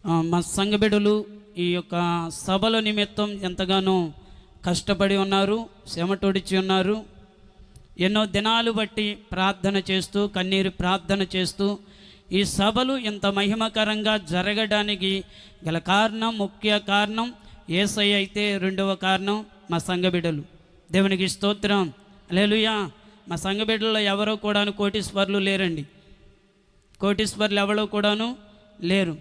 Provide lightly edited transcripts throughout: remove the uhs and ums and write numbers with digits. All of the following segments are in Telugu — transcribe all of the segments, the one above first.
మా సంఘ బిడ్డలు ఈ యొక్క సభల నిమిత్తం ఎంతగానో కష్టపడి ఉన్నారు, చెమటొడిచి ఉన్నారు. ఎన్నో దినాలు బట్టి ప్రార్థన చేస్తూ, కన్నీరు ప్రార్థన చేస్తూ ఈ సభలు ఇంత మహిమకరంగా జరగడానికి గల కారణం, ముఖ్య కారణం యేసయ్య అయితే, రెండవ కారణం మా సంఘ బిడ్డలు. దేవునికి స్తోత్రం, హల్లెలూయా. మా సంఘ బిడ్డల్లో ఎవరో కూడాను కోటీశ్వర్లు లేరండి. కోటీశ్వర్లు ఎవరో కూడాను లేరు.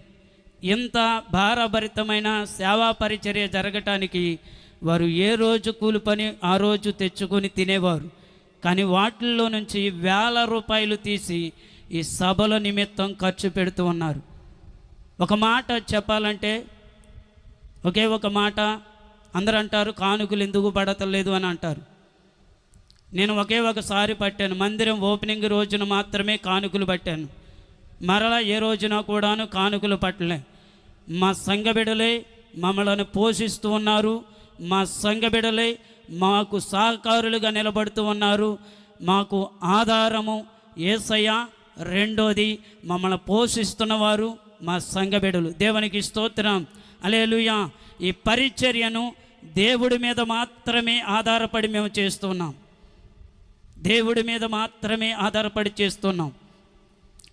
ఇంత భారభరితమైన సేవా పరిచర్య జరగటానికి వారు ఏ రోజు కూలి పని ఆ రోజు తెచ్చుకొని తినేవారు. కానీ వాటిల్లో నుంచి వేల రూపాయలు తీసి ఈ సభల నిమిత్తం ఖర్చు పెడుతూ ఉన్నారు. ఒక మాట చెప్పాలంటే, ఒకే ఒక మాట, అందరూ అంటారు కానుకలు ఎందుకు పడతలేదు అని అంటారు. నేను ఒకే ఒకసారి పట్టాను, మందిరం ఓపెనింగ్ రోజున మాత్రమే కానుకలు పట్టాను. మరలా ఏ రోజున కూడాను కానుకలు పట్టలే. మా సంఘ బిడ్డలే మమ్మల్ని పోషిస్తూ ఉన్నారు. మా సంఘ బిడ్డలే మాకు సహకారులుగా నిలబడుతూ ఉన్నారు. మాకు ఆధారము యేసయ్య, రెండోది మమ్మల్ని పోషిస్తున్నవారు మా సంఘ బిడ్డలు. దేవునికి స్తోత్రం, హల్లెలూయా. ఈ పరిచర్యను దేవుడి మీద మాత్రమే ఆధారపడి మేము చేస్తున్నాం. దేవుడి మీద మాత్రమే ఆధారపడి చేస్తున్నాం.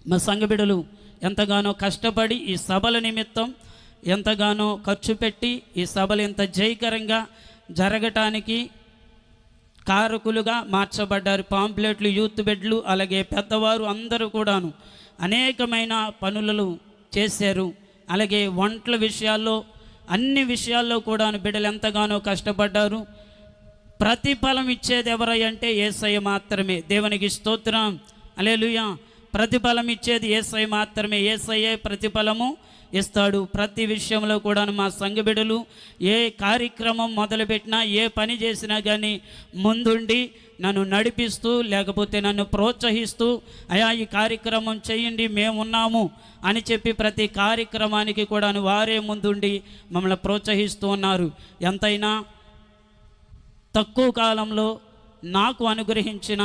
మా సంఘ బిడ్డలు ఎంతగానో కష్టపడి ఈ సభల నిమిత్తం ఎంతగానో ఖర్చు పెట్టి ఈ సభలు ఇంత జయకరంగా జరగటానికి కారకులుగా మార్చబడ్డారు. పాంప్లెట్లు, యూత్ బెడ్లు, అలాగే పెద్దవారు అందరూ కూడాను అనేకమైన పనులను చేశారు. అలాగే వంటల విషయాల్లో, అన్ని విషయాల్లో కూడాను బిడ్డలు ఎంతగానో కష్టపడ్డారు. ప్రతిఫలం ఇచ్చేది ఎవరంటే యేసయ్య మాత్రమే. దేవునికి స్తోత్రం, హల్లెలూయా. ప్రతిఫలం ఇచ్చేది యేసయ్య మాత్రమే. యేసయ్యే ప్రతిఫలము ఇస్తాడు. ప్రతి విషయంలో కూడా మా సంఘ బిడ్డలు ఏ కార్యక్రమం మొదలుపెట్టినా, ఏ పని చేసినా కానీ ముందుండి నన్ను నడిపిస్తూ, లేకపోతే నన్ను ప్రోత్సహిస్తూ, అయా ఈ కార్యక్రమం చేయండి మేమున్నాము అని చెప్పి ప్రతి కార్యక్రమానికి కూడా వారే ముందుండి మమ్మల్ని ప్రోత్సహిస్తూ ఉన్నారు. ఎంతైనా తక్కువ కాలంలో నాకు అనుగ్రహించిన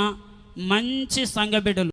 మంచి సంఘ బిడ్డలు.